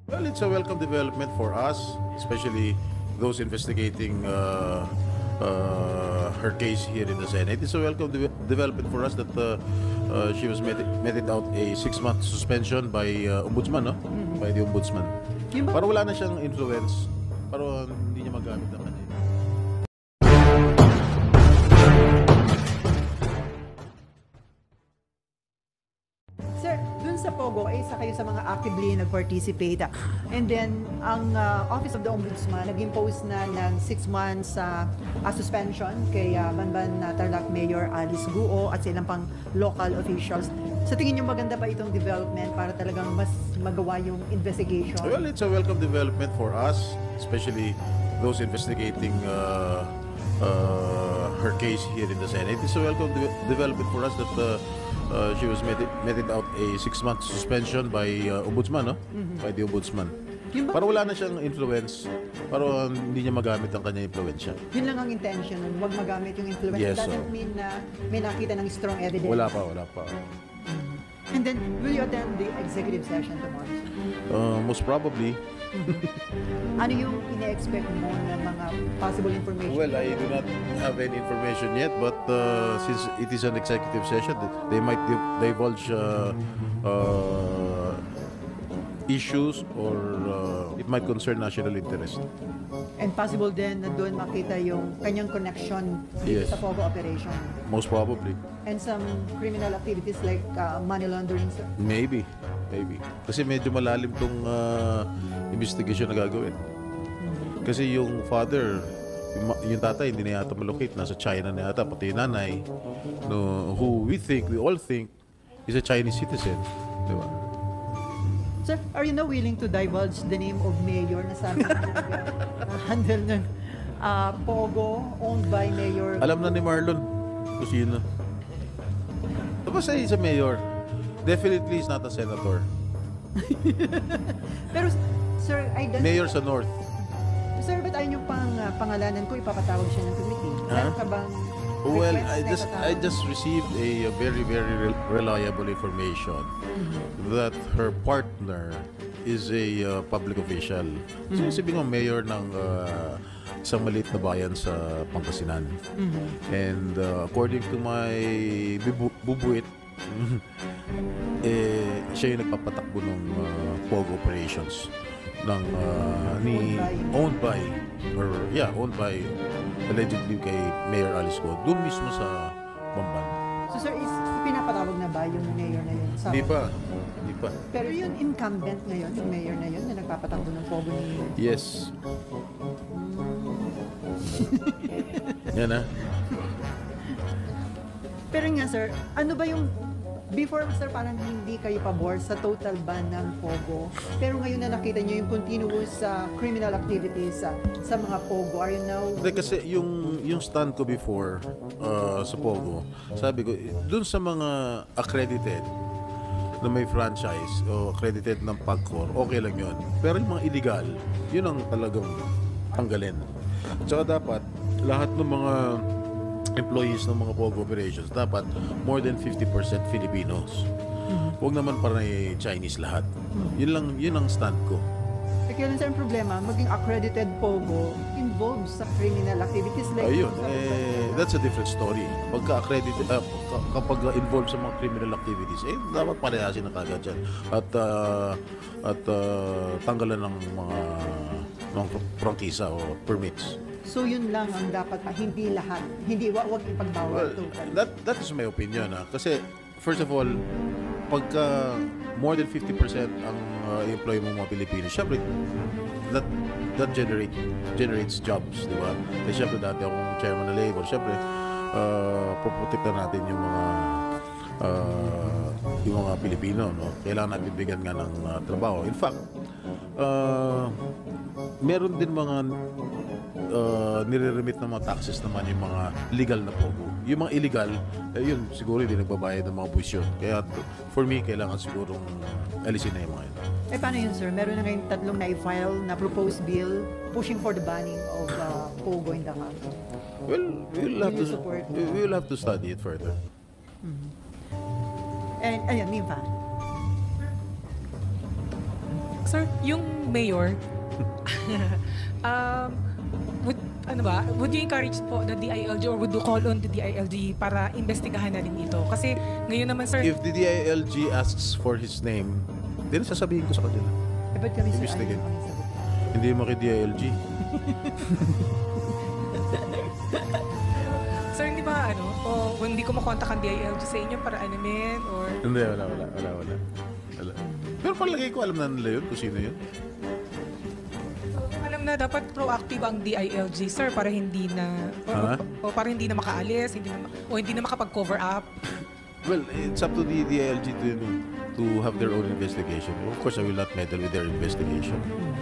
Well, it's a welcome development for us, especially those investigating her case here in the Senate. It's a welcome development for us that she was meted out a 6-month suspension by ombudsman, no? By the ombudsman. Para wala na siyang influence, para hindi niya magamit ang kanya. Sir, dun sa Pogo, ay isa kayo sa mga actively nag-participate. And then, ang Office of the Ombudsman nag-impose na ng 6 months suspension kay Banban Tarlac Mayor Alice Guo at sa ilang pang local officials. Sa tingin niyo maganda ba itong development para talagang mas magawa yung investigation? Well, it's a welcome development for us, especially those investigating her case here in the Senate. It's a welcome development for us that she was meted out a 6-month suspension by ombudsman, no? By the ombudsman. Para wala na siyang influence, para hindi niya magamit ang kanyang influensya. Yun lang ang intention nun, huwag magamit yung influence. Yes, Doesn't mean na may nakita ng strong evidence. Wala pa. And then, will you attend the executive session tomorrow? Most probably. Ano yung ine-expect mo na mga possible information? Well, I do not have any information yet, but since it is an executive session, they might divulge issues or it might concern national interest. And possible din na doon makita yung kanyang connection dito Yes. sa Pogo operation. Most probably. And some criminal activities like money laundering. Maybe. Kasi medyo malalim tong investigation na gagawin. Kasi yung father, yung tatay, hindi na yata malocate. Nasa China na yata, pati yung nanay, no, who we all think, is a Chinese citizen. Di ba? Sir, are you now willing to divulge the name of mayor na sabi handle ng Pogo owned by Mayor? Alam na ni Marlon kung sino. Tapos ay sa mayor. Definitely is not a senator. Pero, sir, Mayor sa North. Sir, ba't ayaw niyo pang pangalanan ko, ipapatawag siya ng committee? Meron ka bang Well, request na I just received a very reliable information that her partner is a public official. So, sabi ko, mayor ng isang maliit na bayan sa Pangasinan. And according to my bubuit, siya yung nagpapatakbo ng Pogo operations ng owned by allegedly kay Mayor Alice Guo doon mismo sa Bamban. So sir, pinapatawag na ba yung mayor na yun? Hindi pa. Pero yung incumbent ngayon, yung mayor na yun, na nagpapatakbo ng Pogo ni... Yes. Yan na. Pero nga sir, ano ba yung... Before, sir, parang hindi kayo pabor sa total ban ng Pogo. Pero ngayon na nakita nyo yung continuous criminal activities sa mga Pogo. Are you now... Kasi yung stand ko before sa Pogo, sabi ko, dun sa mga accredited na may franchise o accredited ng PAGCOR, okay lang yun. Pero yung mga illegal, yun ang talagang tanggalin. Tsaka dapat, lahat ng mga employees ng mga Pogo operations, dapat more than 50% Filipinos. Huwag naman para Chinese lahat. Yun ang stand ko. Kaya lang sir, ang problema, maging accredited Pogo involved sa criminal activities like... Ayun, that's a different story. Pagka-accredited, kapag involved sa mga criminal activities, dapat parehasin na kagad dyan. At tanggalan ng mga prangkisa o permits. So yun lang ang dapat, hindi lahat. Hindi, wag ipagbawal. Well, that is my opinion. Kasi, first of all, pagka more than 50% ang employee mo mga Pilipino, syempre, that generates jobs, di ba? Kasi syempre, dati akong chairman ng labor, syempre, protekta natin yung mga Pilipino, no? Kailangan natin bigyan nga ng trabaho. In fact, meron din mga nire-remit ng mga taxes naman yung mga legal na Pogo. Yung mga illegal, yun, siguro hindi nagbabayad ng mga buwisyon. Kaya for me, kailangan sigurong alisin na yung mga yun. Paano yun, sir? Meron na ngayong tatlong na-file na proposed bill pushing for the banning of Pogo in the country. Well, we'll have to study it further. And, ayun, Ninfa. Sir, yung mayor, would you encourage po the DILG or would you call on the DILG para investigahan na rin ito? Kasi ngayon naman, sir, If the DILG asks for his name, then sasabihin ko sa kanila. Eh, ba't kami, sir, Investigate. ayaw kami sagot? Hindi mo kay DILG. sir, hindi ba hindi ko makontak ang DILG sa inyo para alamin or... Hindi, wala. Pero palagay ko alam na nila yun kung sino yun. Alam na dapat proactive ang DILG, sir, para hindi na o para hindi na makaalis, hindi na makapag-cover up. Well, it's up to the DILG to have their own investigation. Of course, I will not meddle with their investigation.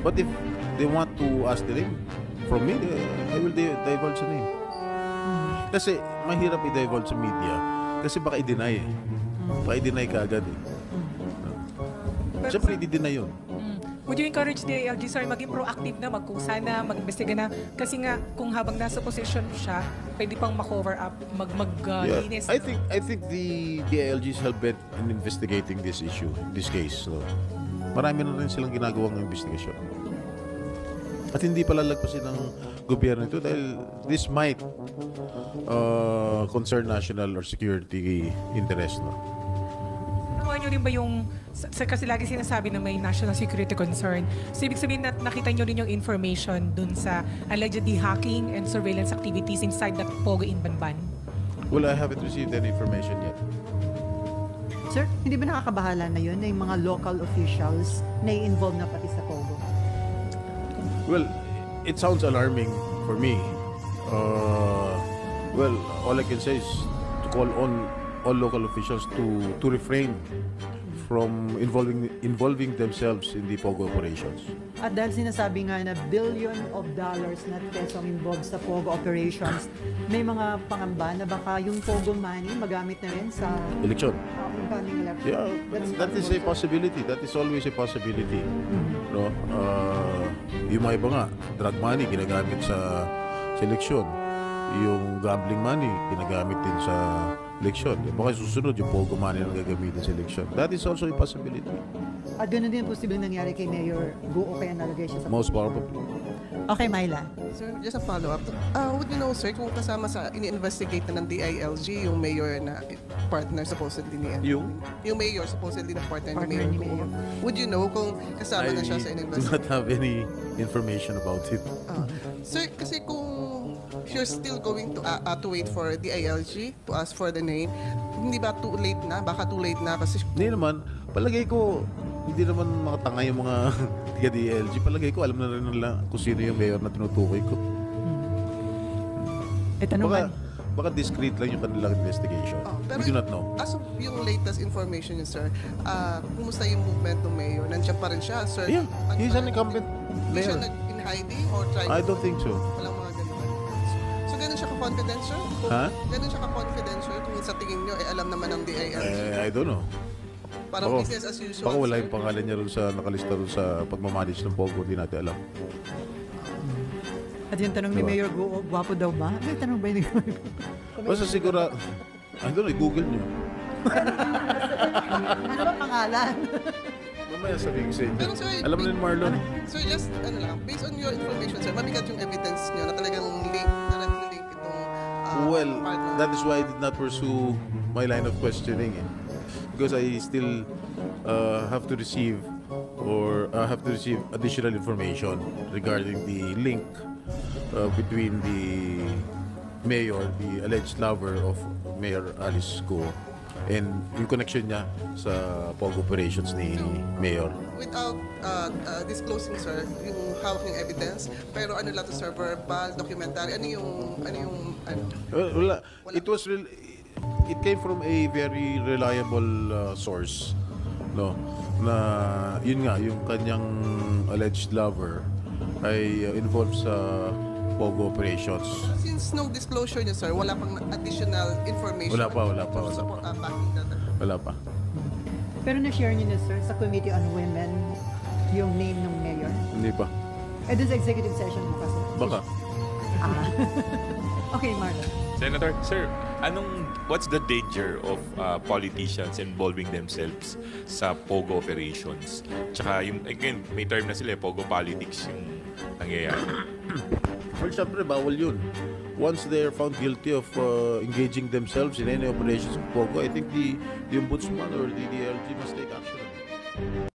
But if they want to ask the name from me, I will divulge the name. Kasi mahirap i-divulge sa media kasi baka i-deny eh. Baka i-deny ka agad eh. Siyempre, i-deny yun. Would you encourage the DILG, sir, maging proactive na, magkusa na, mag-imbestiga na? Kasi nga, kung habang nasa position siya, pwede pang ma-cover up, mag-linis. I think the DILG is hell-bent in investigating this issue, this case. So, marami na rin silang ginagawang investigation. At hindi pala lagpasin ng gobyerno ito dahil this might concern national or security interest. No? Nakuha nyo rin ba yung, kasi lagi sinasabi na may national security concern. So, ibig sabihin na nakita nyo rin yung information dun sa allegedly hacking and surveillance activities inside that Pogo in Banban? Well, I haven't received any information yet. Sir, hindi ba nakakabahala na yun na yung mga local officials na i-involve na pati sa Pogo? Well, it sounds alarming for me. Well, all I can say is to call on all local officials to refrain from involving themselves in the Pogo operations. At dahil sinasabi nga na billion of dollars na peso ang involved sa Pogo operations, may mga pangamba na baka yung Pogo money magamit na rin sa Election. upcoming election. Yeah, that is a possibility. That is always a possibility. No? Yung mga iba nga, drug money ginagamit sa eleksyon. Yung gambling money ginagamit din sa eleksyon. Baka susunod yung Pogo money na gagamitin sa eleksyon. That is also a possibility. At ganoon din posibleng nangyari kay Mayor Go o kaya nalagay siya sa Most probably. Okay, Myla. Sir, just a follow-up. Would you know, sir, kung kasama sa ini-investigate na ng DILG yung mayor na partner supposedly ni yung mayor supposedly na partner ni Mayor. Would you know kung kasama na siya sa I do in-investigate? not have any information about it. Sir, kasi kung you're still going to wait for DILG to ask for the name, hindi ba too late na? Baka too late na kasi... Hindi naman. Palagay ko, hindi naman mga tanga yung mga taga-DLG. Palagay ko, alam na rin nila kung sino yung mayor na tinutukoy ko. Baka discreet lang yung kanilang investigation. We do not know. As of yung latest information niyo, sir, kumusta yung movement ng mayor? Nandiyan pa rin siya, sir? Yeah, he's an incumbent Hindi siya mayor. in hiding or trying I don't think so. Walang mga ganun. So, ganun siya ka-confidential? Ha? Ganun siya ka-confidential kung sa tingin nyo, alam naman ng DILG. I don't know. Parang Baka- business as usual. Baka wala sir. yung pangalan niya ron sa nakalista ron sa pagmamanage ng Pogo. Hindi natin alam. At yung tanong ni Diba? Mayor Go, gwapo daw ba? May tanong ba yun? Basta siguro, I don't know, i-google niyo. Ano ba pangalan? Mamaya sabihin ko sa inyo. Pero, sir, Alam mo rin, Marlon? Sir, just, based on your information, sir, mabigat yung evidence nyo na talagang directly link itong Well, partner. that is why I did not pursue my line of questioning. Because I still have to receive additional information regarding the link between the mayor, the alleged lover of Mayor Alice Go, and in connection niya sa Pogo operations ni Mayor. Without disclosing, sir, yung hawak ng evidence, pero ano lang to, sir, verbal, documentary, ano yung Wala. It came from a very reliable source, no, na yun nga yung kanyang alleged lover ay involved sa Pogo operations. Since no disclosure niya, sir, wala pang additional information. Wala pa. Backing that. Wala pa. Pero na-share niyo na, sir, sa Committee on Women yung name ng mayor. Hindi pa. Eh, doon sa executive session mo kasi. Baka. Okay, Marlon. Senator, sir, What's the danger of politicians involving themselves sa POGO operations? Tsaka yung, again, may term na sila, POGO politics yung nangyayari. Well, syempre, bawal yun. Once they're found guilty of engaging themselves in any operations of POGO, I think the ombudsman or the DLG must take action.